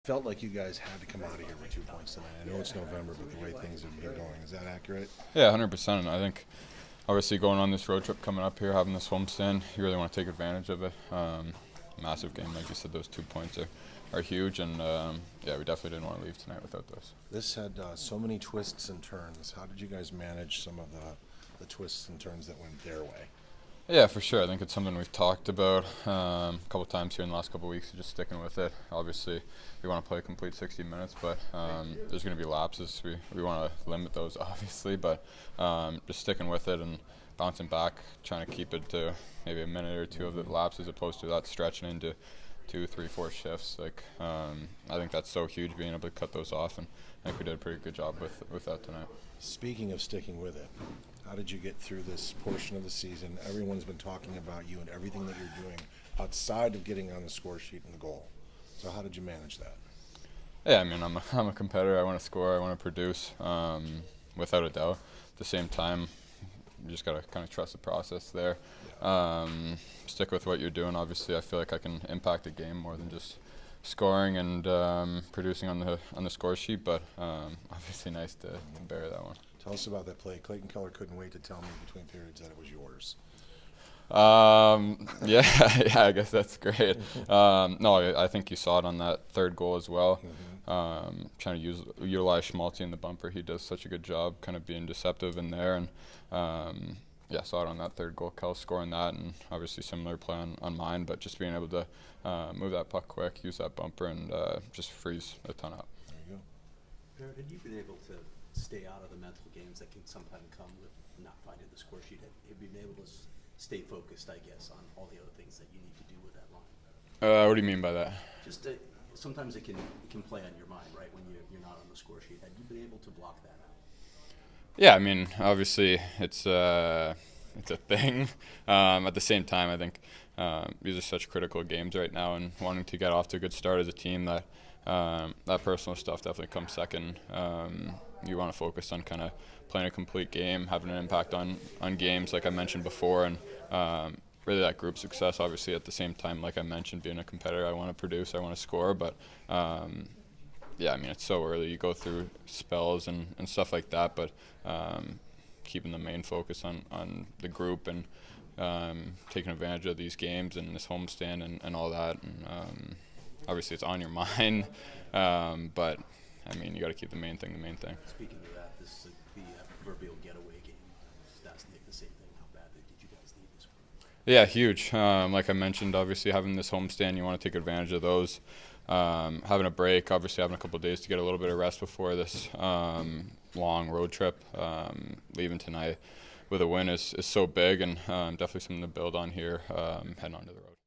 felt like you guys had to come out of here with 2 points tonight. I know it's November, but the way things have been going, is that accurate? Yeah, 100%. I think obviously going on this road trip coming up here, having this homestand, you really want to take advantage of it. Massive game, like you said, those 2 points are huge, and yeah, we definitely didn't want to leave tonight without those. This had so many twists and turns. How did you guys manage some of the twists and turns that went their way? Yeah, for sure. I think it's something we've talked about a couple of times here in the last couple of weeks, just sticking with it. Obviously, we want to play a complete 60 minutes, but there's going to be lapses. We want to limit those, obviously, but just sticking with it and bouncing back, trying to keep it to maybe a minute or two of the lapse as opposed to that stretching into 2, 3, 4 shifts. Like I think that's so huge, being able to cut those off, and I think we did a pretty good job with that tonight. Speaking of sticking with it, how did you get through this portion of the season? Everyone's been talking about you and everything that you're doing outside of getting on the score sheet and the goal. So how did you manage that? Yeah, I mean, I'm a competitor. I want to score. I want to produce, without a doubt. At the same time, you just got to kind of trust the process there. Stick with what you're doing. Obviously, I feel like I can impact the game more than just scoring and producing on the score sheet, but obviously nice to bear that one. Tell us about that play. Clayton Keller couldn't wait to tell me between periods that it was yours. Yeah, yeah, I guess that's great. No, I think you saw it on that third goal as well. Trying to utilize Schmaltz in the bumper. He does such a good job kind of being deceptive in there, and yeah, saw it on that third goal. Kel scoring that, and obviously similar play on mine, but just being able to move that puck quick, use that bumper, and just freeze a ton up. There you go. Barrett, have you been able to stay out of the mental games that can sometimes come with not finding the score sheet? Have you been able to stay focused, I guess, on all the other things that you need to do with that line? What do you mean by that? Just sometimes it can play on your mind, right, when you're not on the score sheet. Have you been able to block that out? Yeah, I mean, obviously it's a thing. At the same time, I think these are such critical games right now, and wanting to get off to a good start as a team, that that personal stuff definitely comes second. You want to focus on kind of playing a complete game, having an impact on games, like I mentioned before, and really that group success. Obviously, at the same time, like I mentioned, being a competitor, I want to produce, I want to score, but yeah, I mean, it's so early. You go through spells and stuff like that, but keeping the main focus on the group and taking advantage of these games and this homestand and all that. And obviously, it's on your mind, but I mean, you got to keep the main thing the main thing. Speaking of that, this is the proverbial getaway game. That's the same thing. How badly did you guys need this one? Yeah, huge. Like I mentioned, obviously having this homestand, you want to take advantage of those. Having a break, obviously having a couple of days to get a little bit of rest before this long road trip. Leaving tonight with a win is so big, and definitely something to build on here heading on to the road.